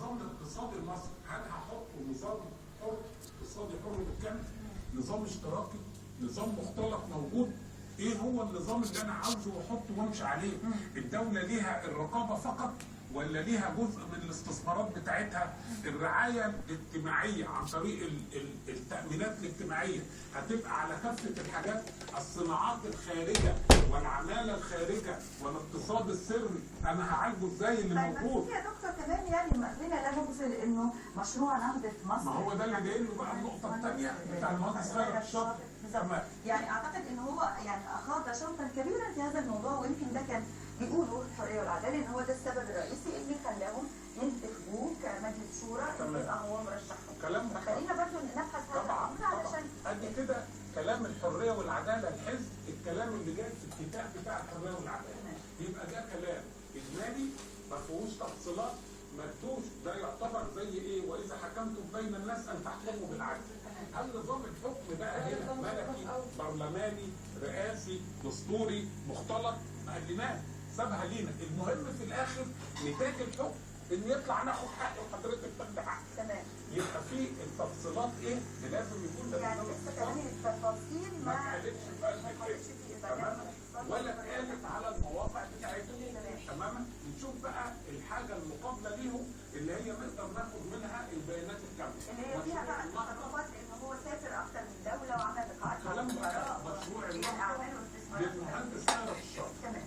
النظام الاقتصادي المصري، هل هحطه نظام حر اقتصادي حر بالكامل؟ نظام اشتراكي؟ نظام مختلط موجود؟ ايه هو النظام اللي انا عاوزه واحطه وامشي عليه؟ الدوله ليها الرقابه فقط ولا ليها جزء من الاستثمارات بتاعتها؟ الرعايه الاجتماعيه عن طريق التامينات الاجتماعيه هتبقى على كافه الحاجات، الصناعات الخارجه والعماله الخارجه والاقتصاد السري انا هعالجه ازاي اللي موجود؟ يا دكتور كمان يعني خلينا لا نغفل انه مشروع نهضه مصر، ما هو ده اللي جاي له بقى النقطه الثانيه بتاع المهندس خيرت الشاطر. يعني اعتقد ان هو يعني اخاض شوطا كبيرا في هذا الموضوع، ويمكن ده كان بيقولوا الحريه والعداله ان هو ده السبب الرئيسي اللي خلاهم ينتخبوه كمجلس شورى يبقى هو مرشحهم. كلام فخلينا برضه نبحث هذا الامر علشان قد كده كلام الحريه والعداله الحزب الكلام اللي جاي في الكتاب بتاع الحريه والعداله يبقى ده كلام اجمالي ما فيهوش تفصيلات مكتوب. ده يعتبر زي ايه؟ واذا حكمتم بين الناس ان تحكموا بالعدل. هل نظام الحكم بقى هنا ملكي برلماني رئاسي دستوري مختلط؟ ما قلناش، سابها لينا. المهم في الاخر نتاج الحكم ان يطلع ناخد حق وحضرتك تاخد حق. تمام. يبقى في التفصيلات ايه اللي لازم يكون ده يعني لسه كمان التفاصيل ما اتقالتش في تمام، ولا اتقالت على المواقع بتاعتهم. تماما. نشوف بقى الحاجه المقابله ليهم اللي هي نقدر ناخد منها البيانات الكامله اللي هي فيها بقى التصرفات لان هو سافر اكثر من دوله وعمل لقاءات مع مشروع الاعمال والاستثمارات للمهندس خيرت الشاطر.